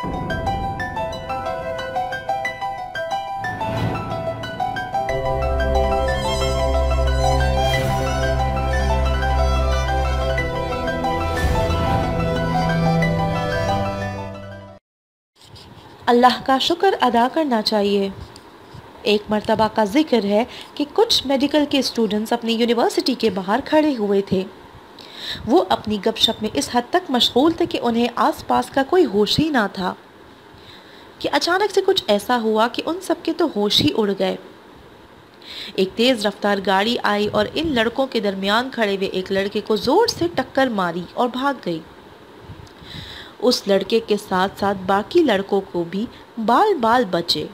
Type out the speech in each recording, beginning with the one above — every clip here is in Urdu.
اللہ کا شکر ادا کرنا چاہیے۔ ایک مرتبہ کا ذکر ہے کہ کچھ میڈیکل کے اسٹوڈنٹس اپنی یونیورسٹی کے باہر کھڑے ہوئے تھے۔ وہ اپنی گپ شپ میں اس حد تک مشغول تھے کہ انہیں آس پاس کا کوئی ہوش ہی نہ تھا کہ اچانک سے کچھ ایسا ہوا کہ ان سب کے تو ہوش ہی اڑ گئے۔ ایک تیز رفتار گاڑی آئی اور ان لڑکوں کے درمیان کھڑے ہوئے ایک لڑکے کو زور سے ٹکر ماری اور بھاگ گئی۔ اس لڑکے کے ساتھ ساتھ باقی لڑکوں کو بھی بال بچے۔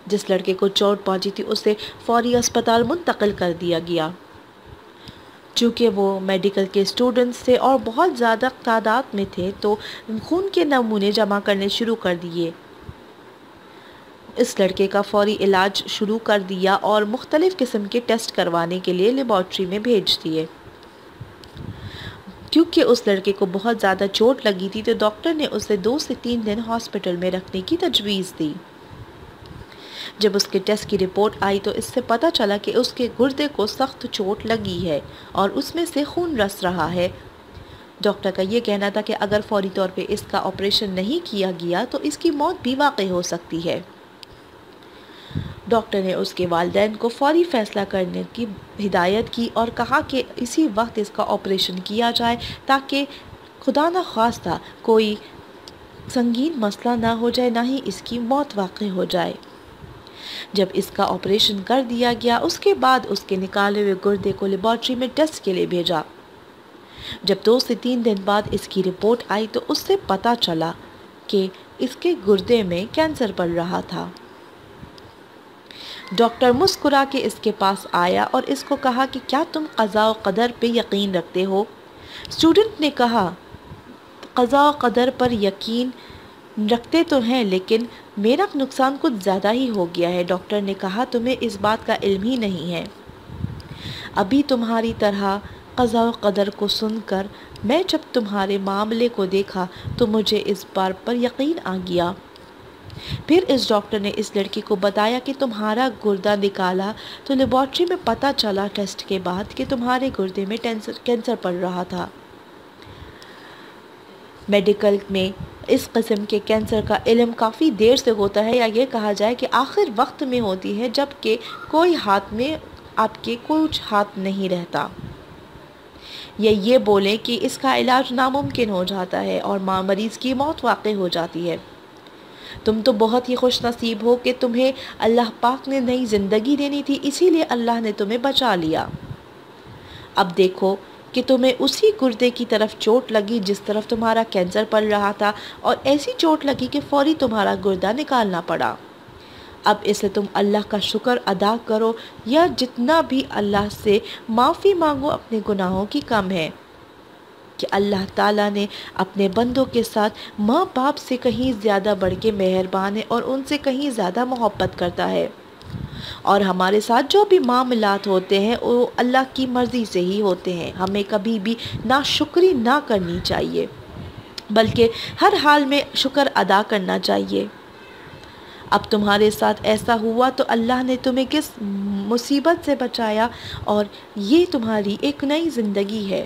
جس لڑکے کو چوٹ پہنچی تھی اسے فوری اسپتال منتقل کر دیا گیا۔ چونکہ وہ میڈیکل کے اسٹوڈنٹس تھے اور بہت زیادہ تعداد میں تھے تو خون کے نمونے جمع کرنے شروع کر دیے۔ اس لڑکے کا فوری علاج شروع کر دیا اور مختلف قسم کے ٹیسٹ کروانے کے لیے لیبارٹری میں بھیج دیے۔ کیونکہ اس لڑکے کو بہت زیادہ چوٹ لگی تھی تو ڈاکٹر نے اسے 2 سے 3 دن ہاسپٹل میں رکھنے کی تجویز دی۔ جب اس کے ٹیسٹ کی رپورٹ آئی تو اس سے پتہ چلا کہ اس کے گردے کو سخت چوٹ لگی ہے اور اس میں سے خون رس رہا ہے۔ ڈاکٹر کا یہ کہنا تھا کہ اگر فوری طور پہ اس کا آپریشن نہیں کیا گیا تو اس کی موت بھی واقع ہو سکتی ہے۔ ڈاکٹر نے اس کے والدین کو فوری فیصلہ کرنے کی ہدایت کی اور کہا کہ اسی وقت اس کا آپریشن کیا جائے تاکہ خدا نخواستہ کوئی سنگین مسئلہ نہ ہو جائے، نہ ہی اس کی موت واقع ہو جائے۔ جب اس کا آپریشن کر دیا گیا اس کے بعد اس کے نکالے ہوئے گردے کو لیبارٹری میں ٹیسٹ کے لیے بھیجا۔ جب 2 سے 3 دن بعد اس کی رپورٹ آئی تو اس سے پتہ چلا کہ اس کے گردے میں کینسر پڑ رہا تھا۔ ڈاکٹر مسکرا کے اس کے پاس آیا اور اس کو کہا کہ کیا تم قضاء و قدر پہ یقین رکھتے ہو؟ اسٹوڈنٹ نے کہا قضاء و قدر پر یقین رکھتے تو ہیں لیکن میرا نقصان کچھ زیادہ ہی ہو گیا ہے۔ ڈاکٹر نے کہا تمہیں اس بات کا علم ہی نہیں ہے۔ ابھی تمہاری طرح قضاء و قدر کو سن کر میں جب تمہارے معاملے کو دیکھا تو مجھے اس بات پر یقین آ گیا۔ پھر اس ڈاکٹر نے اس لڑکی کو بتایا کہ تمہارا گردہ نکالا تو لیبارٹری میں پتہ چلا ٹیسٹ کے بعد کہ تمہارے گردے میں کینسر پڑ رہا تھا۔ میڈیکل میں اس قسم کے کینسر کا علم کافی دیر سے ہوتا ہے، یا یہ کہا جائے کہ آخر وقت میں ہوتی ہے جب کہ کوئی ہاتھ میں آپ کے کچھ ہاتھ نہیں رہتا، یا یہ بولیں کہ اس کا علاج ناممکن ہو جاتا ہے اور مریض کی موت واقع ہو جاتی ہے۔ تم تو بہت ہی خوش نصیب ہو کہ تمہیں اللہ پاک نے نئی زندگی دینی تھی، اسی لیے اللہ نے تمہیں بچا لیا۔ اب دیکھو کہ تمہیں اسی گردے کی طرف چوٹ لگی جس طرف تمہارا کینسر پڑ رہا تھا، اور ایسی چوٹ لگی کہ فوری تمہارا گردہ نکالنا پڑا۔ اب اسے تم اللہ کا شکر ادا کرو یا جتنا بھی اللہ سے معافی مانگو اپنے گناہوں کی کم ہے، کہ اللہ تعالیٰ نے اپنے بندوں کے ساتھ ماں باپ سے کہیں زیادہ بڑھ کے مہربان ہے اور ان سے کہیں زیادہ محبت کرتا ہے، اور ہمارے ساتھ جو بھی معاملات ہوتے ہیں وہ اللہ کی مرضی سے ہی ہوتے ہیں۔ ہمیں کبھی بھی ناشکری نہ کرنی چاہیے بلکہ ہر حال میں شکر ادا کرنا چاہیے۔ اب تمہارے ساتھ ایسا ہوا تو اللہ نے تمہیں کس مصیبت سے بچایا، اور یہ تمہاری ایک نئی زندگی ہے۔